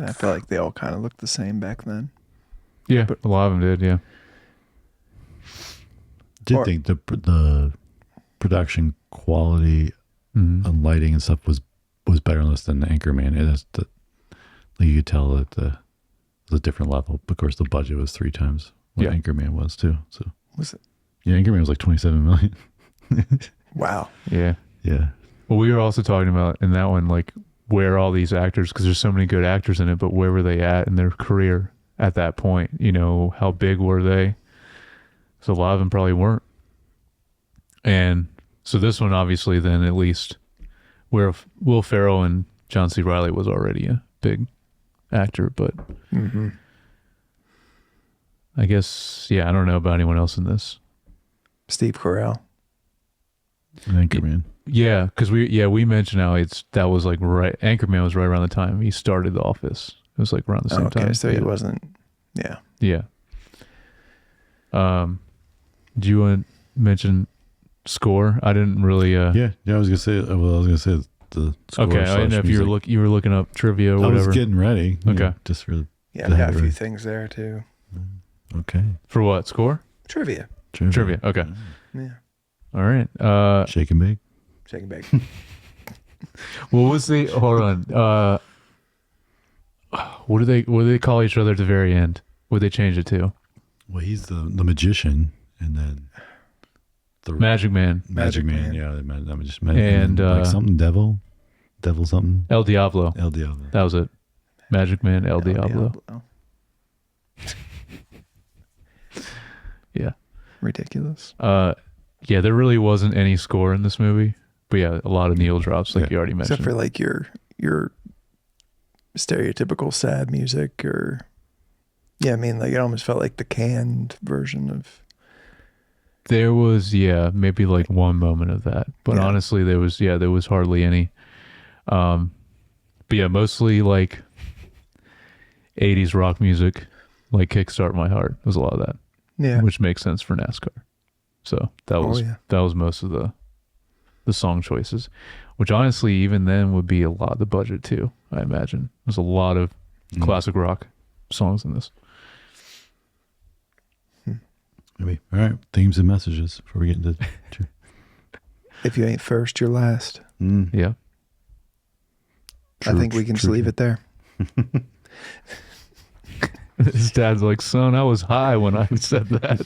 I felt like they all kind of looked the same back then. Yeah, but a lot of them did. Yeah. Did think the production quality and lighting and stuff was better on this than Anchorman. It has like you could tell that the was a different level. Of course, the budget was 3 times what Yeah. Anchorman was too. So Was it? yeah, Anchorman was like 27 million. Wow. Yeah. Yeah. Well, we were also talking about in that one, like where all these actors, because there's so many good actors in it, but where were they at in their career at that point? You know, how big were they? So a lot of them probably weren't. And so this one, obviously, then at least where Will Ferrell and John C. Reilly was already a big actor, but Mm-hmm. I guess, yeah, I don't know about anyone else in this. Steve Carell. Anchorman. Yeah, because we mentioned how that was like right. Anchorman was right around the time he started The Office. It was like around the same time. Okay, so yeah. he wasn't. Yeah. Yeah. Do you want to mention score? I didn't really. Yeah. I was gonna say. Well, I was gonna say the score. Okay, I didn't know if you were looking up trivia or I whatever. was getting ready. Okay. Yeah, just really. Yeah, I've got a few Right. things there too. Okay. For what score? Trivia. Trivia. Okay. Yeah. All right. Shake and bake. Shake and bake. What was the? Hold on. What do they call each other at the very end? What they change it to? Well, he's the magician, and then the Magic Man. Magic Man. Man. Yeah, that just And, like something devil something. El Diablo. El Diablo. That was it. Magic Man. El Diablo. Yeah. Ridiculous. Yeah, there really wasn't any score in this movie, but yeah, a lot of needle drops, like Yeah. you already mentioned. Except for like your stereotypical sad music, or yeah, I mean, like it almost felt like the canned version of. There was, maybe like one moment of that, but Yeah. honestly, there was hardly any. But yeah, mostly like 80s rock music, like Kickstart My Heart was a lot of that, Yeah. which makes sense for NASCAR. So that was most of the song choices, which honestly, even then would be a lot of the budget too, I imagine. There's a lot of classic rock songs in this. Maybe. All right. Themes and messages before we get into. If you ain't first, you're last. Yeah. I think we can just leave it there. His dad's like, son, I was high when I said that.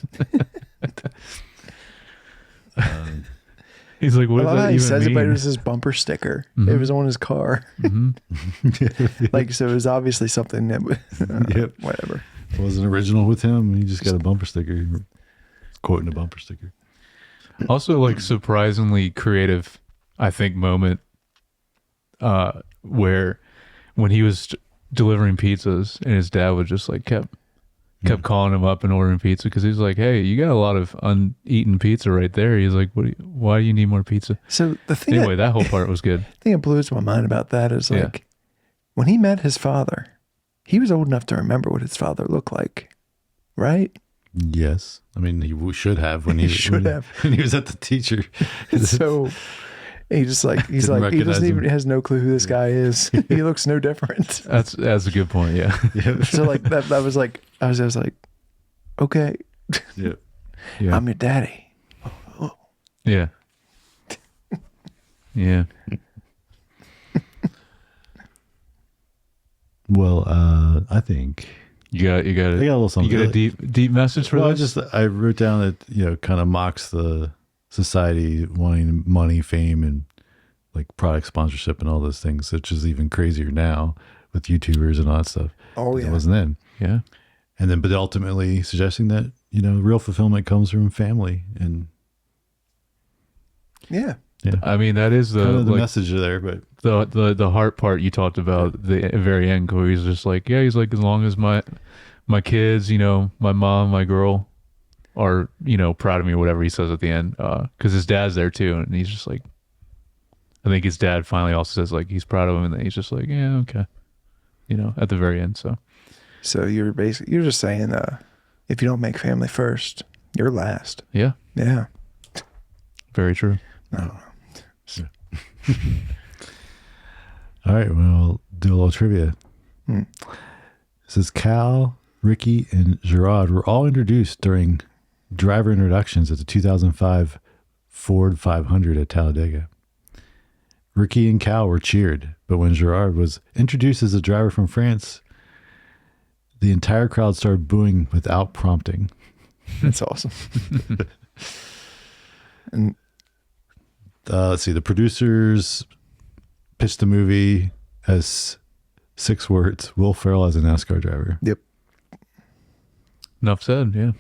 He's like, what I does love that how he even says it, but it mean? was his bumper sticker. Mhm. It was on his car. Mm-hmm. Like, so it was obviously something that was, Yep. whatever. It wasn't original with him. He just got a bumper sticker. Quoting a bumper sticker. Also, like, surprisingly creative, I think, moment where when he was delivering pizzas and his dad would just like kept calling him up and ordering pizza because he's like, hey, you got a lot of uneaten pizza right there. He's like, why do you need more pizza? So the thing, Anyway, that whole part was good. thing that blows my mind about that is Yeah. like when he met his father, he was old enough to remember what his father looked like, right? Yes. I mean, he should have when he should have. when he was at the teacher. So he just like he's Didn't like he recognize doesn't even him. has no clue who this guy is. He looks no different. That's a good point. Yeah. Yeah. So like that was like I was like, okay, Yeah. Yeah. I'm your daddy. Yeah. Yeah. Well, I think You got I got a little you something. got a deep message for Well, this? I wrote down that kind of mocks the society wanting money, fame, and like product sponsorship and all those things, which is even crazier now with YouTubers and all that stuff. Oh It yeah. wasn't then. Yeah. And then, but ultimately suggesting that real fulfillment comes from family, and Yeah. I mean, that is kind of the like, message there. But the heart part you talked about the very end, where he's just like, yeah, he's like, as long as my kids, my mom, my girl are, proud of me or whatever he says at the end. Cause his dad's there too. And he's just like, I think his dad finally also says like, he's proud of him. And then he's just like, yeah, okay. At the very end. So you're just saying if you don't make family first, you're last. Yeah, Yeah. very true. No. all right, we'll do a little trivia. Hmm. It says Cal, Ricky, and Gerard were all introduced during driver introductions at the 2005 Ford 500 at Talladega. Ricky and Cal were cheered, but when Gerard was introduced as a driver from France, The entire crowd started booing without prompting. That's awesome. And Let's see. The producers pitched the movie as 6 words: Will Ferrell as a NASCAR driver. yep. Enough said. Yeah.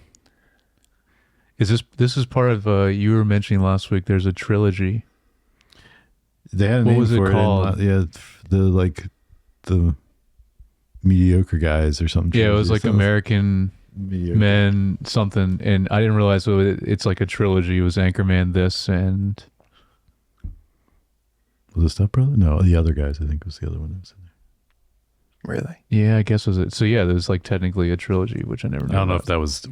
This is part of you were mentioning last week? There's a trilogy. They had a What name was it for called? The mediocre guys or something. Yeah, it was like American mediocre. Men something, and I didn't realize it's like a trilogy. It was Anchorman, this, and Was it Step Brother? No, the other guys. I think was the other one that was in there. Really? yeah, I guess was it. So yeah, there's like technically a trilogy, which I never knew. I don't know if that was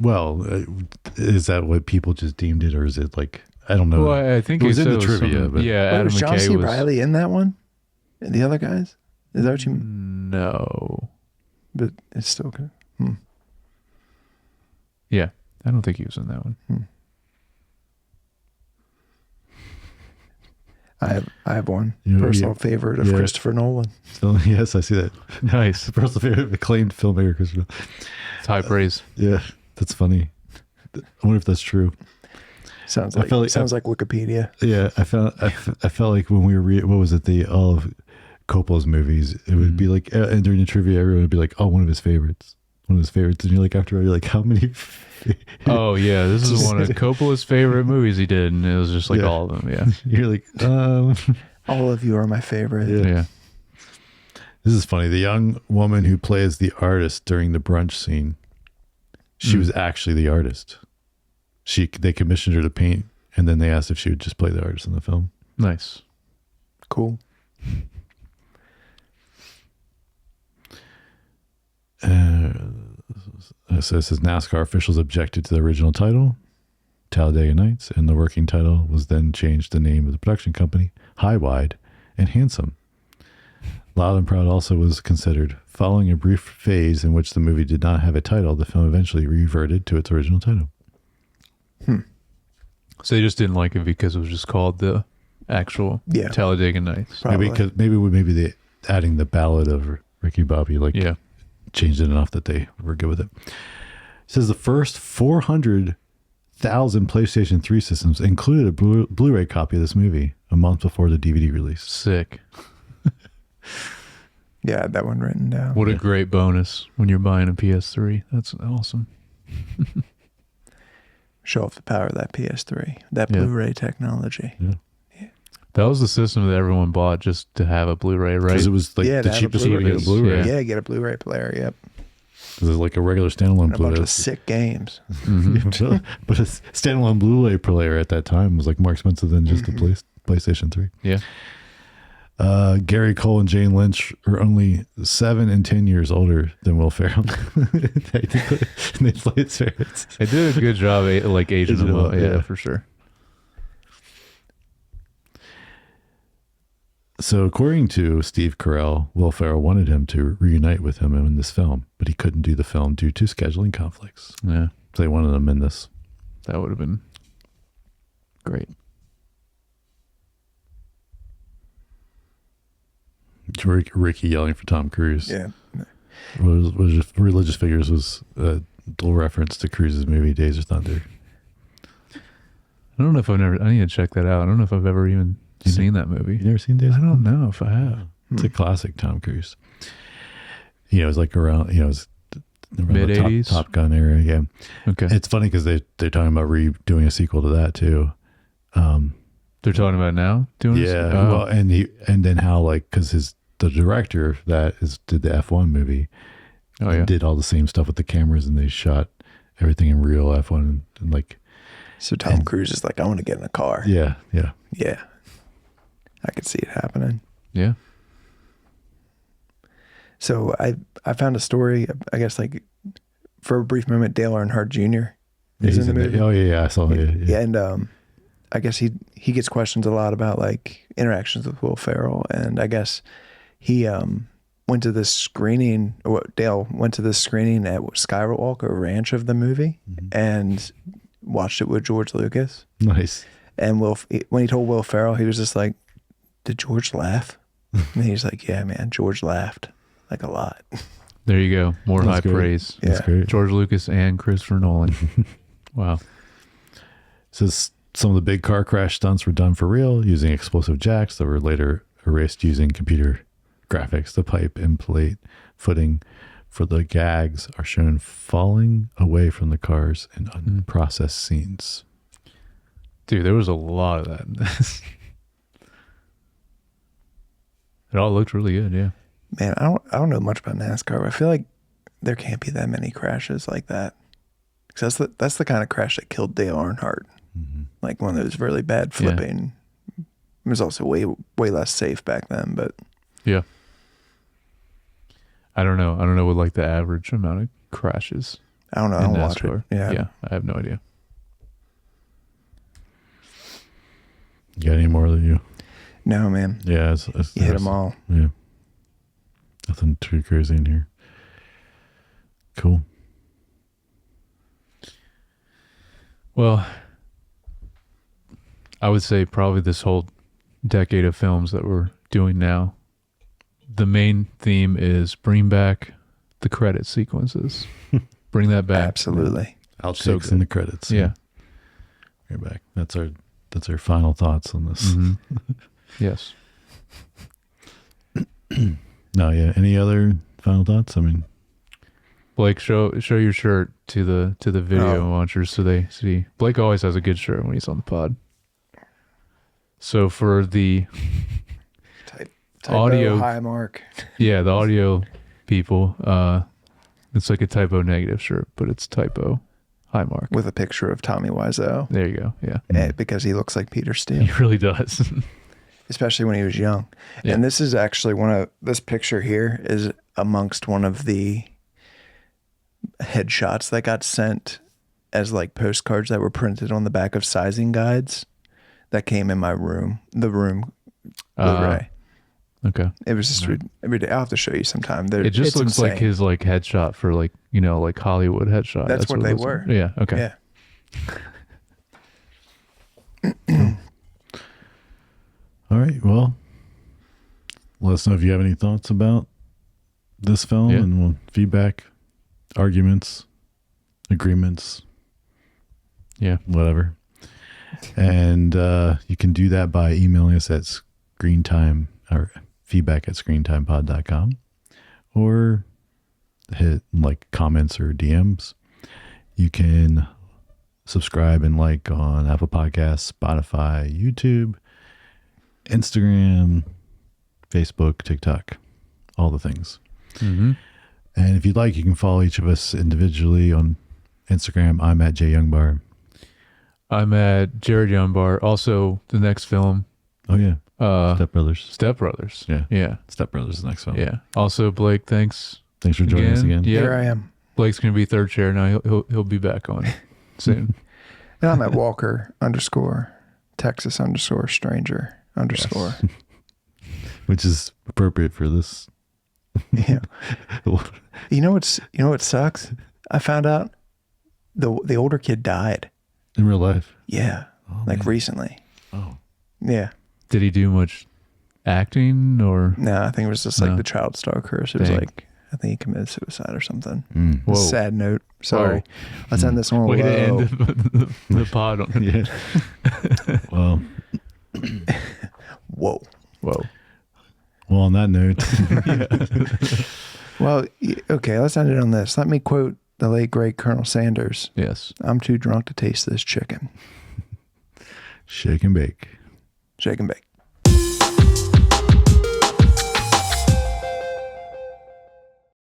is that what people just deemed it, or is it like I don't know. Well, I think it was he in said the it was trivia, something- but yeah, Wait, Adam was John McKay C. was. Reilly in that one? And the other guys? Is that what you mean? No. But it's still good. Yeah, I don't think he was in that one. I have one You- personal you- favorite of yeah. Christopher Nolan. So, yes, I see that. Nice. Personal favorite acclaimed filmmaker, Christopher. It's high praise. Yeah, that's funny. I wonder if that's true. Sounds I like felt like- sounds like Wikipedia. Yeah, I felt like when we were what was it, all of Coppola's movies, it would be like, and during the trivia, everyone would be like, oh, one of his favorites, and you're like, after all, you're like, how many? Oh yeah, this is one of Coppola's favorite movies he did, and it was just like Yeah. all of them. Yeah, You're like, All of you are my favorite. Yeah. yeah. This is funny. The young woman who plays the artist during the brunch scene, she was actually the artist. They commissioned her to paint, and then they asked if she would just play the artist in the film. Nice. Cool. So it says NASCAR officials objected to the original title, Talladega Nights, and the working title was then changed the name of the production company, High Wide and Handsome. Loud and Proud also was considered. Following a brief phase in which the movie did not have a title, the film eventually reverted to its original title. So they just didn't like it because it was just called the actual Yeah. Talladega Nights. Probably. Maybe they adding the ballad of Ricky Bobby Yeah. changed it enough that they were good with it. It says the first 400,000 PlayStation 3 systems included a Blu-ray copy of this movie a month before the DVD release. Sick. Yeah, I had that one written down. What a great bonus when you're buying a PS3. That's awesome. Show off the power of that PS3, that Yeah. Blu-ray technology. That was the system that everyone bought just to have a Blu-ray, right? Because it was like Yeah, to the have a cheapest way to Blu-ray. get a Blu-ray. Yeah. Yeah, get a Blu-ray player. Yep, Because it's like a regular standalone and a bunch Blu-ray. of sick games. But a standalone Blu-ray player at that time was like more expensive than just the PlayStation 3. Yeah. Gary Cole and Jane Lynch are only 7 and 10 years older than Will Ferrell. they played favorites. They did a good job, like aging them up. Yeah. Yeah, for sure. So according to Steve Carell, Will Ferrell wanted him to reunite with him in this film, but he couldn't do the film due to scheduling conflicts. Yeah, So they wanted him in this. that would have been great. Ricky yelling for Tom Cruise. Yeah, Religious Figures was a dual reference to Cruise's movie Days of Thunder. I don't know if I need to check that out. I don't know if I've ever even seen that movie. You never seen Days I of don't Thunder? know if I have. It's a classic Tom Cruise. It was like around, it was around the Mid-80s? Top Gun era. Yeah. Okay. It's funny because they're talking about redoing a sequel to that too. They're talking about now doing this? Yeah. Oh. Well, and then how because the director did the F1 movie Oh, and yeah. did all the same stuff with the cameras, and they shot everything in real F1 and like, so Tom Cruise is like, I want to get in a car. yeah. Yeah, I could see it happening. Yeah. So I found a story. I guess like for a brief moment, Dale Earnhardt Jr. is in the movie. Oh yeah, I saw it. Yeah, and I guess he gets questions a lot about like interactions with Will Ferrell, and I guess he went to this screening. Dale went to this screening at Skywalker Ranch of the movie and watched it with George Lucas. Nice. And when he told Will Ferrell, he was just like, "Did George laugh?" And he's like, "Yeah, man, George laughed like a lot." There you go. More That's high great. praise. Yeah. That's great. George Lucas and Christopher Nolan. Wow. Says some of the big car crash stunts were done for real using explosive jacks that were later erased using computer graphics. The pipe and plate footing for the gags are shown falling away from the cars in unprocessed scenes. Dude, there was a lot of that in this. It all looked really good, yeah. Man, I don't know much about NASCAR, but I feel like there can't be that many crashes like that. Because that's the kind of crash that killed Dale Earnhardt. Mm-hmm. Like one of those really bad flipping. It was also way less safe back then, but Yeah. I don't know. I don't know what like the average amount of crashes I don't know. I in don't watch it. NASCAR. Yeah. I have no idea. You got any more that you? No, man. Yeah, You hit them all. Yeah, nothing too crazy in here. Cool. Well, I would say probably this whole decade of films that we're doing now, the main theme is bring back the credit sequences. Bring that back. Absolutely. Outtakes So in good. the credits. Yeah. Right back. That's our final thoughts on this. Mhm. Yes. No, yeah. Any other final thoughts? I mean, Blake, show your shirt to the video watchers so they see. Blake always has a good shirt when he's on the pod. So for the Type Audio- high mark. the audio people, it's like a typo negative shirt, but it's typo high mark. With a picture of Tommy Wiseau. There you go. Yeah. Because he looks like Peter Steele. He really does. Especially when he was young. Yeah. And this is actually this picture here is amongst one of the headshots that got sent as like postcards that were printed on the back of sizing guides that came in my room, the room Blu-ray. Okay. It was just every day. I'll have to show you sometime. It just it's looks like insane. his like headshot for like, like Hollywood headshot. That's what they it looks were. like. Yeah. Okay. Yeah. all right. Well, let us know if you have any thoughts about this film, Yeah. and we'll feedback, arguments, agreements, Yeah. whatever. And you can do that by emailing us at screentime or feedback@screentimepod.com, or hit like comments or DMs. You can subscribe and like on Apple Podcasts, Spotify, YouTube, Instagram, Facebook, TikTok, all the things. Mm-hmm. And if you'd like, you can follow each of us individually on Instagram. I'm at jyoungbar. I'm at Jared Youngbar. Also, the next film, Oh yeah, Step Step Brothers. Brothers. Yeah. Yeah. Step Brothers is the next film. Yeah. Also, Blake, thanks. Thanks for joining us again. Yeah. Here I am. Blake's gonna be third chair now. He'll be back on soon. And I'm at Walker _Texas _stranger _. Which is appropriate for this. Yeah. You know what sucks? I found out the older kid died. In real life. Yeah. Oh, Like man. recently. Oh. Yeah. Did he do much acting or? No, I think it was just like No. the child star curse. It was Dang. like I think he committed suicide or something. Mm. Whoa. Sad note. Sorry. Let's end this one. Way to low. end the pod on. Yeah. Well, Whoa. Whoa. well, on that note, Well, okay, let's end it on this. Let me quote the late great Colonel Sanders. Yes. I'm too drunk to taste this chicken. shake and bake. Shake and bake.